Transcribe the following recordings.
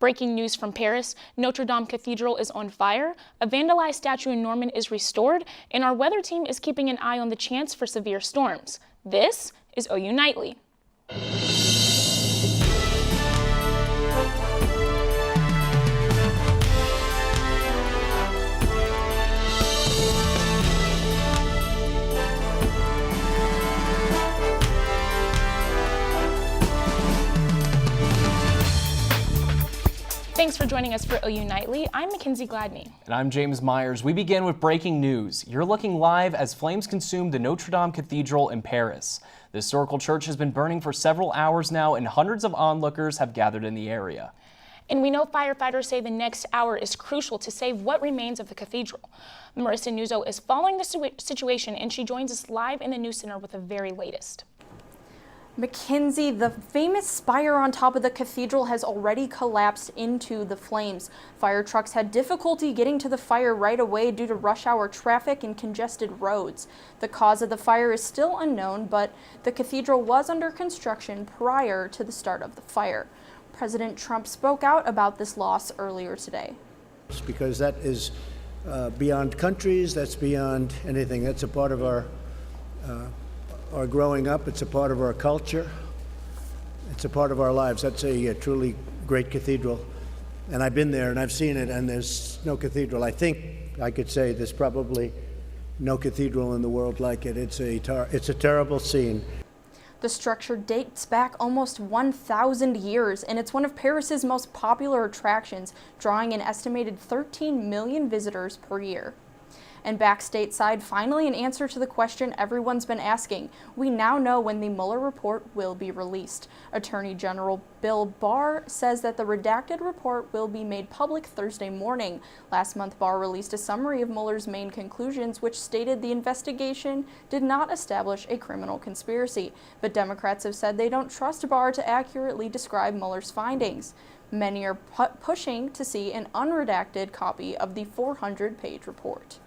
Breaking news from Paris, Notre Dame Cathedral is on fire, a vandalized statue in Norman is restored, and our weather team is keeping an eye on the chance for severe storms. This is OU Nightly. Thanks for joining us for OU Nightly. I'm McKenzie Gladney. And I'm James Myers. We begin with breaking news. You're looking live as flames consume the Notre Dame Cathedral in Paris. The historical church has been burning for several hours now, and hundreds of onlookers have gathered in the area. And we know firefighters say the next hour is crucial to save what remains of the cathedral. Marisa Nuzzo is following the situation, and she joins us live in the News Center with the very latest. McKenzie, the famous spire on top of the cathedral has already collapsed into the flames. Fire trucks had difficulty getting to the fire right away due to rush hour traffic and congested roads. The cause of the fire is still unknown, but the cathedral was under construction prior to the start of the fire. President Trump spoke out about this loss earlier today. Because that is beyond countries, that's beyond anything. That's a part of our growing up. It's a part of our culture. It's a part of our lives. That's a truly great cathedral. And I've been there and I've seen it, and there's no cathedral. I think I could say there's probably no cathedral in the world like it. It's a terrible scene. The structure dates back almost 1,000 years, and it's one of Paris's most popular attractions, drawing an estimated 13 million visitors per year. And back stateside, finally an answer to the question everyone's been asking. We now know when the Mueller report will be released. Attorney General Bill Barr says that the redacted report will be made public Thursday morning. Last month, Barr released a summary of Mueller's main conclusions, which stated the investigation did not establish a criminal conspiracy. But Democrats have said they don't trust Barr to accurately describe Mueller's findings. Many are pushing to see an unredacted copy of the 400-page report.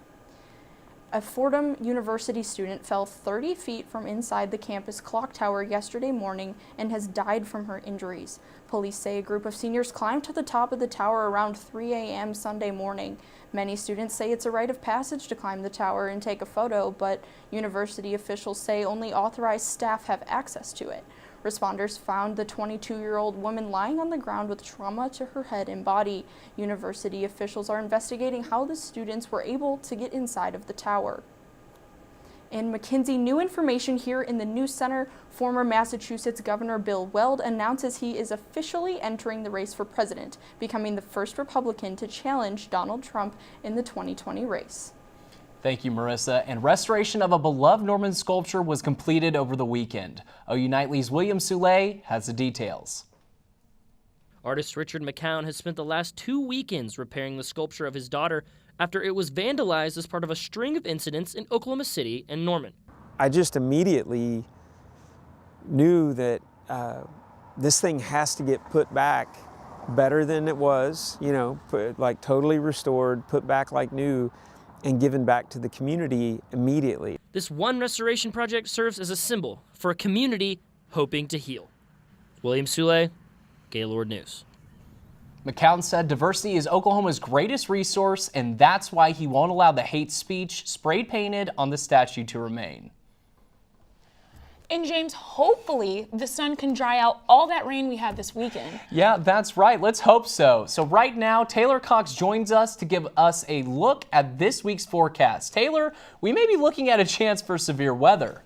A Fordham University student fell 30 feet from inside the campus clock tower yesterday morning and has died from her injuries. Police say a group of seniors climbed to the top of the tower around 3 a.m. Sunday morning. Many students say it's a rite of passage to climb the tower and take a photo, but university officials say only authorized staff have access to it. Responders found the 22-year-old woman lying on the ground with trauma to her head and body. University officials are investigating how the students were able to get inside of the tower. In McKenzie, new information here in the News Center. Former Massachusetts Governor Bill Weld announces he is officially entering the race for president, becoming the first Republican to challenge Donald Trump in the 2020 race. Thank you, Marissa. And restoration of a beloved Norman sculpture was completed over the weekend. OU Nightly's William Soule has the details. Artist Richard McCown has spent the last 2 weekends repairing the sculpture of his daughter after it was vandalized as part of a string of incidents in Oklahoma City and Norman. I just immediately knew that this thing has to get put back better than it was, like totally restored, put back like new, and given back to the community immediately. This one restoration project serves as a symbol for a community hoping to heal. William Soule, Gaylord News. McCown said diversity is Oklahoma's greatest resource, and that's why he won't allow the hate speech spray painted on the statue to remain. And James, hopefully the sun can dry out all that rain we had this weekend. Yeah, that's right. Let's hope so. So right now, Taylor Cox joins us to give us a look at this week's forecast. Taylor, we may be looking at a chance for severe weather.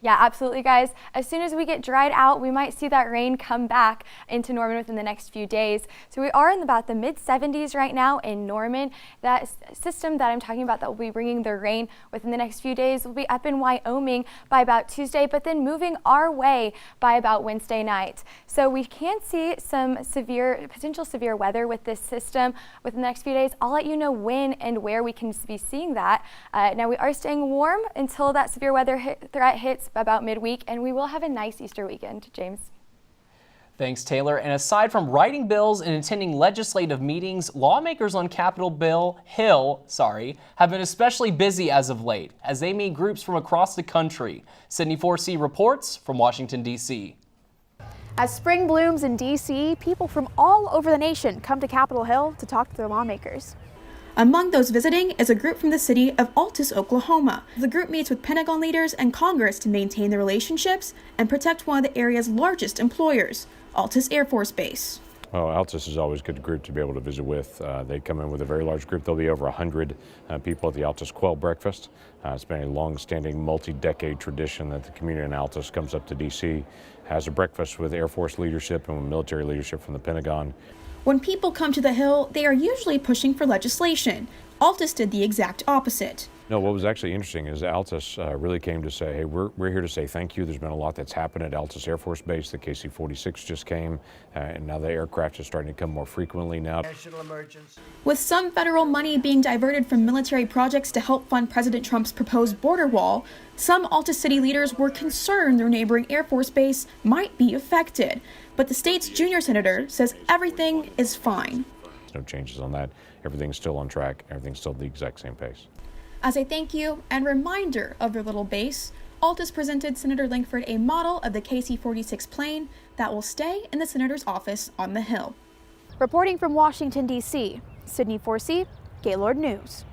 Yeah, absolutely, guys. As soon as we get dried out, we might see that rain come back into Norman within the next few days. So we are in about the mid-70s right now in Norman. That system that I'm talking about that will be bringing the rain within the next few days will be up in Wyoming by about Tuesday, but then moving our way by about Wednesday night. So we can see some potential severe weather with this system within the next few days. I'll let you know when and where we can be seeing that. Now we are staying warm until that severe weather threat hits about midweek, and we will have a nice Easter weekend, James. Thanks, Taylor. And aside from writing bills and attending legislative meetings, lawmakers on Capitol Hill have been especially busy as of late as they meet groups from across the country. Sydney Forsee reports from Washington, D.C. As spring blooms in D.C., people from all over the nation come to Capitol Hill to talk to their lawmakers. Among those visiting is a group from the city of Altus, Oklahoma. The group meets with Pentagon leaders and Congress to maintain the relationships and protect one of the area's largest employers, Altus Air Force Base. Well, Altus is always a good group to be able to visit with. They come in with a very large group. There'll be over 100 people at the Altus Quail Breakfast. It's been a long-standing, multi-decade tradition that the community in Altus comes up to D.C., has a breakfast with Air Force leadership and with military leadership from the Pentagon. When people come to the Hill, they are usually pushing for legislation. Altus did the exact opposite. No, what was actually interesting is Altus really came to say, hey, we're here to say thank you. There's been a lot that's happened at Altus Air Force Base. The KC-46 just came, and now the aircraft is starting to come more frequently now. National emergency. With some federal money being diverted from military projects to help fund President Trump's proposed border wall, some Altus city leaders were concerned their neighboring Air Force Base might be affected. But the state's junior senator says everything is fine. No changes on that. Everything's still on track. Everything's still at the exact same pace. As a thank you and reminder of their little base, Altus presented Senator Lankford a model of the KC-46 plane that will stay in the senator's office on the Hill. Reporting from Washington, D.C., Sydney Forsee, Gaylord News.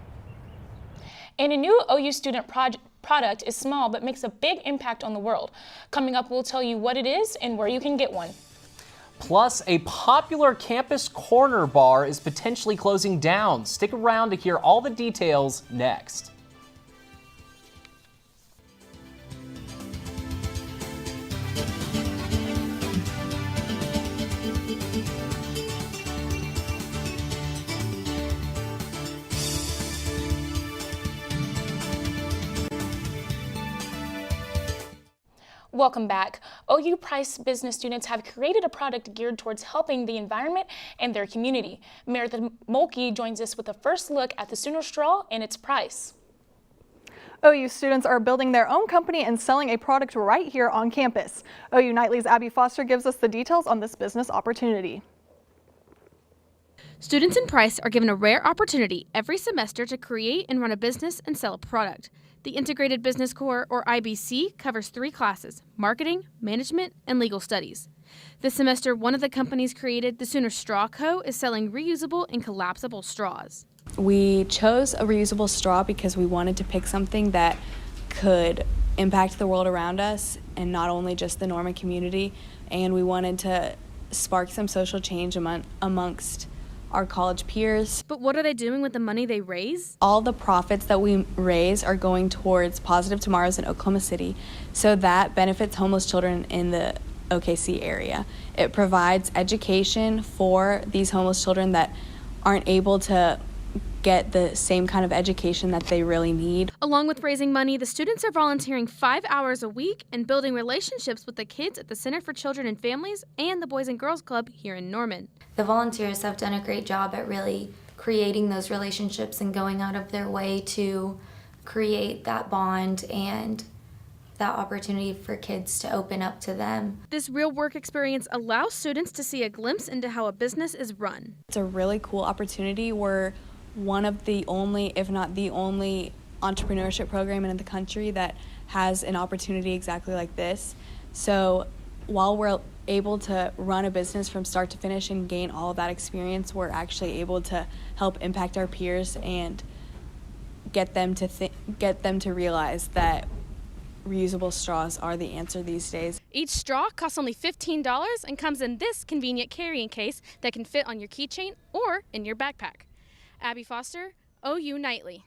And a new OU student product is small but makes a big impact on the world. Coming up, we'll tell you what it is and where you can get one. Plus, a popular campus corner bar is potentially closing down. Stick around to hear all the details next. Welcome back. OU Price business students have created a product geared towards helping the environment and their community. Meridith Mulkey joins us with a first look at the Sooner Straw and its price. OU students are building their own company and selling a product right here on campus. OU Nightly's Abby Foster gives us the details on this business opportunity. Students in Price are given a rare opportunity every semester to create and run a business and sell a product. The Integrated Business Core, or IBC, covers 3 classes: marketing, management, and legal studies. This semester, one of the companies created, the Sooner Straw Co., is selling reusable and collapsible straws. We chose a reusable straw because we wanted to pick something that could impact the world around us and not only just the Norman community, and we wanted to spark some social change amongst our college peers. But what are they doing with the money they raise? All the profits that we raise are going towards Positive Tomorrows in Oklahoma City, so that benefits homeless children in the OKC area. It provides education for these homeless children that aren't able to get the same kind of education that they really need. Along with raising money, the students are volunteering 5 hours a week and building relationships with the kids at the Center for Children and Families and the Boys and Girls Club here in Norman. The volunteers have done a great job at really creating those relationships and going out of their way to create that bond and that opportunity for kids to open up to them. This real work experience allows students to see a glimpse into how a business is run. It's a really cool opportunity. We're one of the only, if not the only, entrepreneurship program in the country that has an opportunity exactly like this. So while we're able to run a business from start to finish and gain all of that experience, we're actually able to help impact our peers and get them to realize that reusable straws are the answer these days. Each straw costs only $15 and comes in this convenient carrying case that can fit on your keychain or in your backpack. Abby Foster, OU Nightly.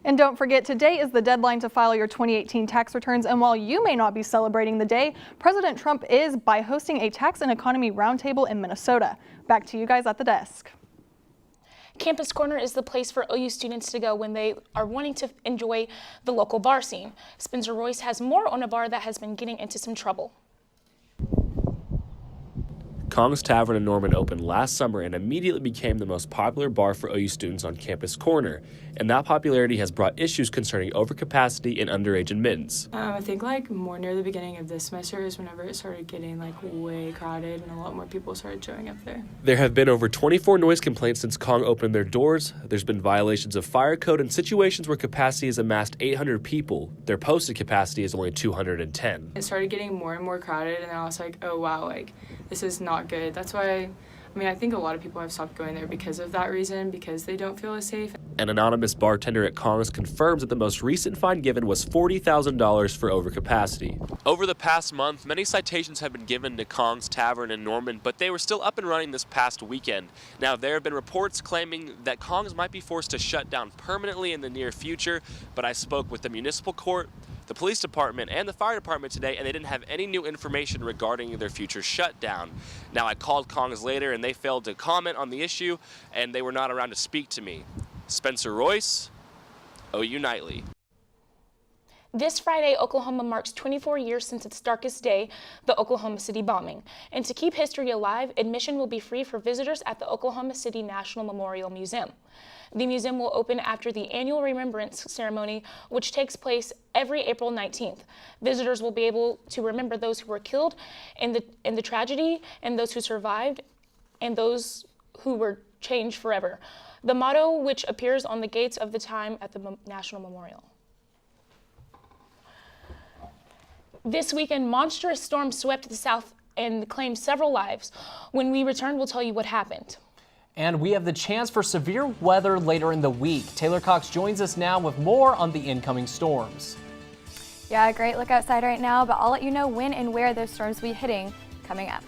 And don't forget, today is the deadline to file your 2018 tax returns, and while you may not be celebrating the day, President Trump is by hosting a tax and economy roundtable in Minnesota. Back to you guys at the desk. Campus Corner is the place for OU students to go when they are wanting to enjoy the local bar scene. Spencer Royce has more on a bar that has been getting into some trouble. Kong's Tavern in Norman opened last summer and immediately became the most popular bar for OU students on Campus Corner, and that popularity has brought issues concerning overcapacity and underage admittance. I think more near the beginning of this semester is whenever it started getting way crowded and a lot more people started showing up there. There have been over 24 noise complaints since Kong opened their doors. There's been violations of fire code and situations where capacity has amassed 800 people. Their posted capacity is only 210. It started getting more and more crowded, and I was like, oh wow, this is not good. That's why, I think a lot of people have stopped going there because of that reason, because they don't feel as safe. An anonymous bartender at Kong's confirms that the most recent fine given was $40,000 for overcapacity. Over the past month, many citations have been given to Kong's Tavern in Norman, but they were still up and running this past weekend. Now, there have been reports claiming that Kong's might be forced to shut down permanently in the near future, but I spoke with the municipal court, the police department, and the fire department today, and they didn't have any new information regarding their future shutdown. Now, I called Kong's later, and they failed to comment on the issue, and they were not around to speak to me. Spencer Royce, OU Nightly. This Friday, Oklahoma marks 24 years since its darkest day, the Oklahoma City bombing. And to keep history alive, admission will be free for visitors at the Oklahoma City National Memorial Museum. The museum will open after the annual remembrance ceremony, which takes place every April 19th. Visitors will be able to remember those who were killed in the tragedy, and those who survived, and those who were changed forever. The motto, which appears on the gates of the time at the National Memorial. This weekend, monstrous storms swept the south and claimed several lives. When we return, we'll tell you what happened. And we have the chance for severe weather later in the week. Taylor Cox joins us now with more on the incoming storms. Yeah, great look outside right now, but I'll let you know when and where those storms will be hitting coming up.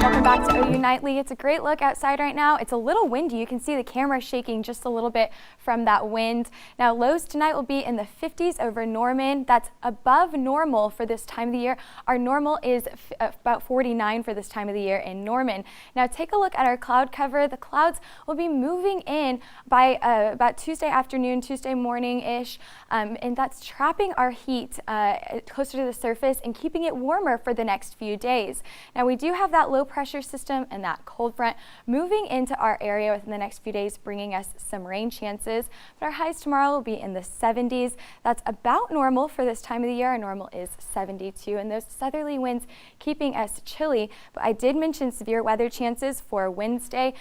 Welcome back to OU Nightly. It's a great look outside right now. It's a little windy. You can see the camera shaking just a little bit from that wind. Now, lows tonight will be in the 50s over Norman. That's above normal for this time of the year. Our normal is about 49 for this time of the year in Norman. Now, take a look at our cloud cover. The clouds will be moving in by about Tuesday afternoon, Tuesday morning-ish, and that's trapping our heat closer to the surface and keeping it warmer for the next few days. Now, we do have that low pressure system and that cold front moving into our area within the next few days, bringing us some rain chances. But our highs tomorrow will be in the 70s. That's about normal for this time of the year. Our normal is 72, and those southerly winds keeping us chilly. But I did mention severe weather chances for Wednesday,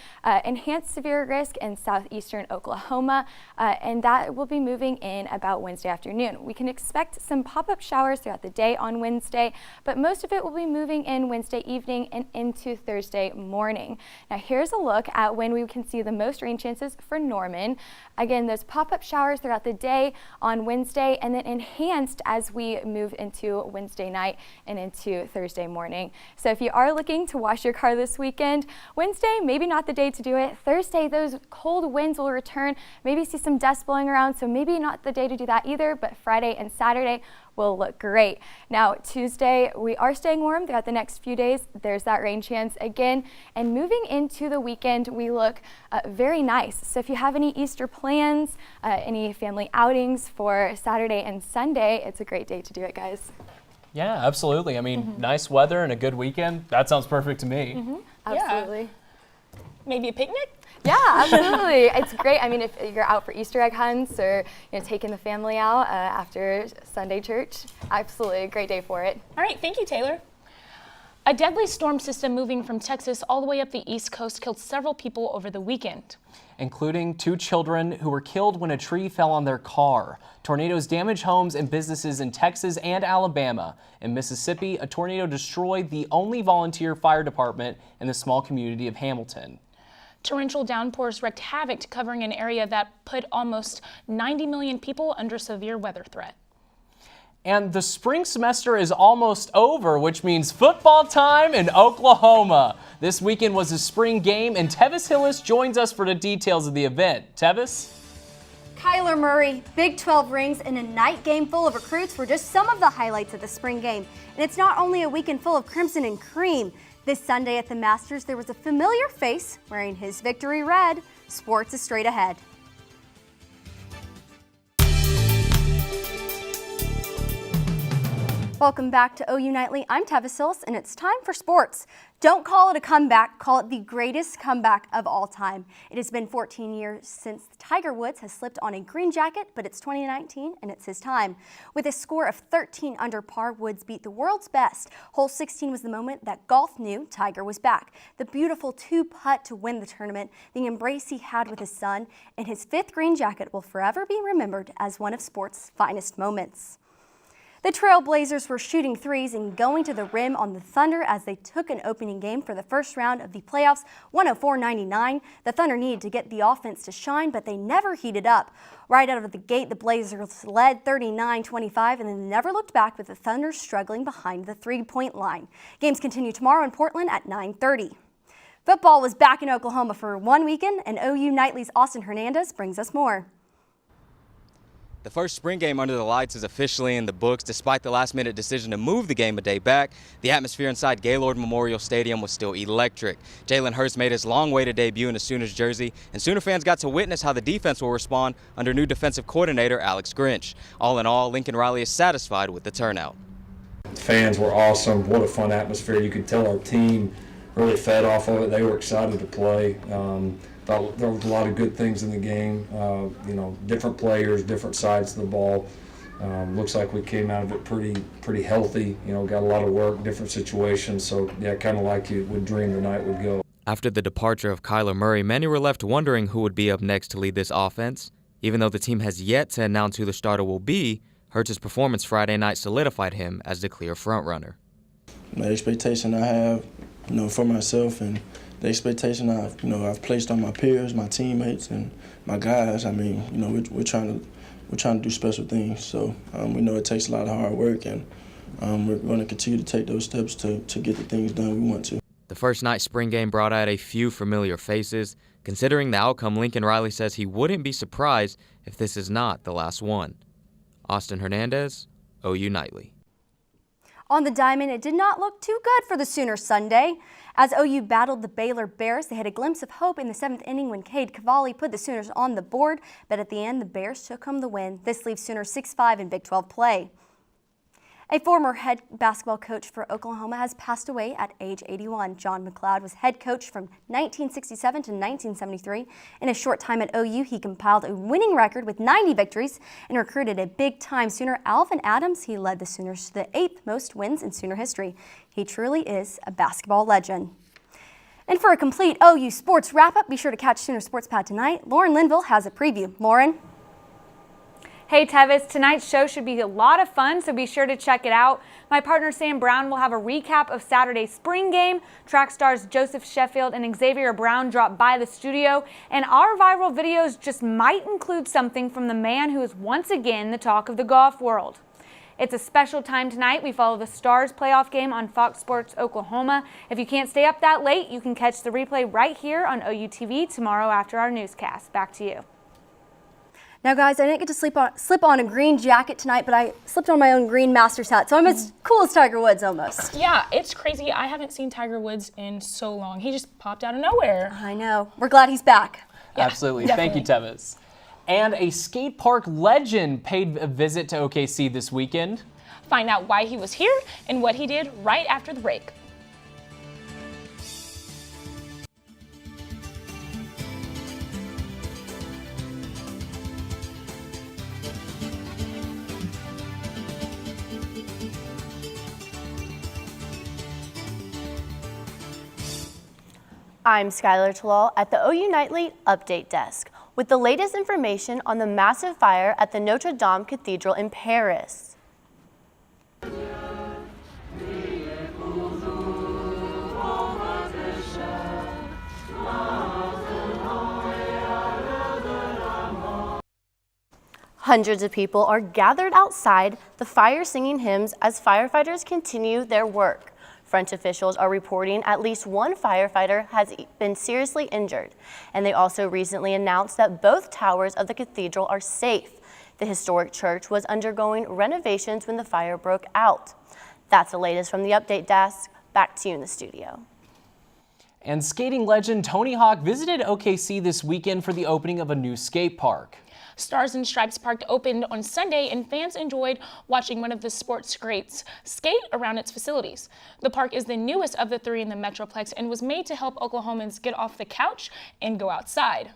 enhanced severe risk in southeastern Oklahoma, and that will be moving in about Wednesday afternoon. We can expect some pop-up showers throughout the day on Wednesday, but most of it will be moving in Wednesday evening and into Thursday morning. Now, here's a look at when we can see the most rain chances for Norman. Again, those pop-up showers throughout the day on Wednesday, and then enhanced as we move into Wednesday night and into Thursday morning. So if you are looking to wash your car this weekend, Wednesday, maybe not the day to do it. Thursday, those cold winds will return. Maybe see some dust blowing around, so maybe not the day to do that either, but Friday and Saturday will look great. Now, Tuesday, we are staying warm throughout the next few days. There's that rain chance again. And moving into the weekend, we look very nice. So if you have any Easter plans, any family outings for Saturday and Sunday, it's a great day to do it, guys. Yeah, absolutely. I mean, nice weather and a good weekend. That sounds perfect to me. Absolutely. Yeah. Maybe a picnic? Yeah, absolutely. It's great. I mean, if you're out for Easter egg hunts or taking the family out after Sunday church, absolutely a great day for it. All right, thank you, Taylor. A deadly storm system moving from Texas all the way up the East Coast killed several people over the weekend, including 2 children who were killed when a tree fell on their car. Tornadoes damaged homes and businesses in Texas and Alabama. In Mississippi, a tornado destroyed the only volunteer fire department in the small community of Hamilton. Torrential downpours wreaked havoc, covering an area that put almost 90 million people under severe weather threat. And the spring semester is almost over, which means football time in Oklahoma. This weekend was a spring game, and Tevis Hillis joins us for the details of the event. Tevis? Kyler Murray, Big 12 rings, and a night game full of recruits were just some of the highlights of the spring game. And it's not only a weekend full of crimson and cream. This Sunday at the Masters, there was a familiar face wearing his victory red. Sports is straight ahead. Welcome back to OU Nightly. I'm Tevis, Hillis, and it's time for sports. Don't call it a comeback, call it the greatest comeback of all time. It has been 14 years since Tiger Woods has slipped on a green jacket, but it's 2019 and it's his time. With a score of 13 under par, Woods beat the world's best. Hole 16 was the moment that golf knew Tiger was back. The beautiful two-putt to win the tournament, the embrace he had with his son, and his 5th green jacket will forever be remembered as one of sport's finest moments. The Trailblazers were shooting threes and going to the rim on the Thunder as they took an opening game for the first round of the playoffs, 104-99. The Thunder needed to get the offense to shine, but they never heated up. Right out of the gate, the Blazers led 39-25 and then never looked back, with the Thunder struggling behind the three-point line. Games continue tomorrow in Portland at 9:30. Football was back in Oklahoma for one weekend, and OU Nightly's Austin Hernandez brings us more. The first spring game under the lights is officially in the books. Despite the last-minute decision to move the game a day back, the atmosphere inside Gaylord Memorial Stadium was still electric. Jalen Hurts made his long-awaited debut in a Sooners jersey, and Sooner fans got to witness how the defense will respond under new defensive coordinator Alex Grinch. All in all, Lincoln Riley is satisfied with the turnout. The fans were awesome. What a fun atmosphere. You could tell our team really fed off of it. They were excited to play. Thought there was a lot of good things in the game. Different players, different sides of the ball. Looks like we came out of it pretty healthy. Got a lot of work, different situations. So yeah, kind of like you would dream the night would go. After the departure of Kyler Murray, many were left wondering who would be up next to lead this offense. Even though the team has yet to announce who the starter will be, Hurts' performance Friday night solidified him as the clear frontrunner. The expectation I have, for myself, and the expectation I've placed on my peers, my teammates, and my guys. We're trying to do special things. So we know it takes a lot of hard work, and we're going to continue to take those steps to get the things done we want to. The first night spring game brought out a few familiar faces. Considering the outcome, Lincoln Riley says he wouldn't be surprised if this is not the last one. Austin Hernandez, OU Nightly. On the diamond, it did not look too good for the Sooners Sunday. As OU battled the Baylor Bears, they had a glimpse of hope in the 7th inning when Cade Cavalli put the Sooners on the board, but at the end, the Bears took home the win. This leaves Sooners 6-5 in Big 12 play. A former head basketball coach for Oklahoma has passed away at age 81. John McLeod was head coach from 1967 to 1973. In a short time at OU, he compiled a winning record with 90 victories and recruited a big-time Sooner, Alvin Adams. He led the Sooners to the 8th most wins in Sooner history. He truly is a basketball legend. And for a complete OU sports wrap-up, be sure to catch Sooner Sports Pad tonight. Lauren Linville has a preview. Lauren? Hey Tevis, tonight's show should be a lot of fun, so be sure to check it out. My partner Sam Brown will have a recap of Saturday's spring game. Track stars Joseph Sheffield and Xavier Brown drop by the studio, and our viral videos just might include something from the man who is once again the talk of the golf world. It's a special time tonight. We follow the Stars playoff game on Fox Sports Oklahoma. If you can't stay up that late, you can catch the replay right here on OU TV tomorrow after our newscast. Back to you. Now, guys, I didn't get to slip on a green jacket tonight, but I slipped on my own green Masters hat, so I'm as cool as Tiger Woods almost. Yeah, it's crazy. I haven't seen Tiger Woods in so long. He just popped out of nowhere. I know. We're glad he's back. Yeah, absolutely. definitely. Thank you, Tevis. And a skate park legend paid a visit to OKC this weekend. Find out why he was here and what he did right after the break. I'm Skylar Tallal at the OU Nightly Update Desk with the latest information on the massive fire at the Notre Dame Cathedral in Paris. Hundreds of people are gathered outside the fire singing hymns as firefighters continue their work. French officials are reporting at least one firefighter has been seriously injured, and they also recently announced that both towers of the cathedral are safe. The historic church was undergoing renovations when the fire broke out. That's the latest from the Update Desk. Back to you in the studio. And skating legend Tony Hawk visited OKC this weekend for the opening of a new skate park. Stars and Stripes Park opened on Sunday, and fans enjoyed watching one of the sports greats skate around its facilities. The park is the newest of the 3 in the Metroplex and was made to help Oklahomans get off the couch and go outside.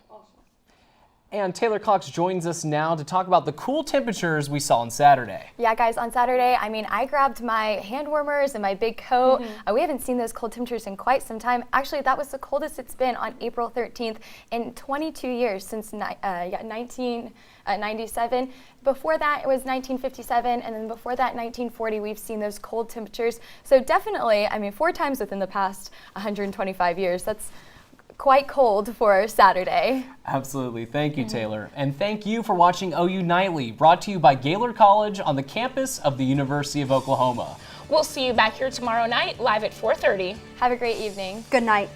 And Taylor Cox joins us now to talk about the cool temperatures we saw on Saturday. Yeah, guys, on Saturday, I grabbed my hand warmers and my big coat. We haven't seen those cold temperatures in quite some time. Actually, that was the coldest it's been on April 13th in 22 years, since 1997. Before that, it was 1957, and then before that, 1940, we've seen those cold temperatures. So definitely, 4 times within the past 125 years. That's quite cold for Saturday. Absolutely. Thank you, Taylor. And thank you for watching OU Nightly, brought to you by Gaylord College on the campus of the University of Oklahoma. We'll see you back here tomorrow night, live at 4:30. Have a great evening. Good night.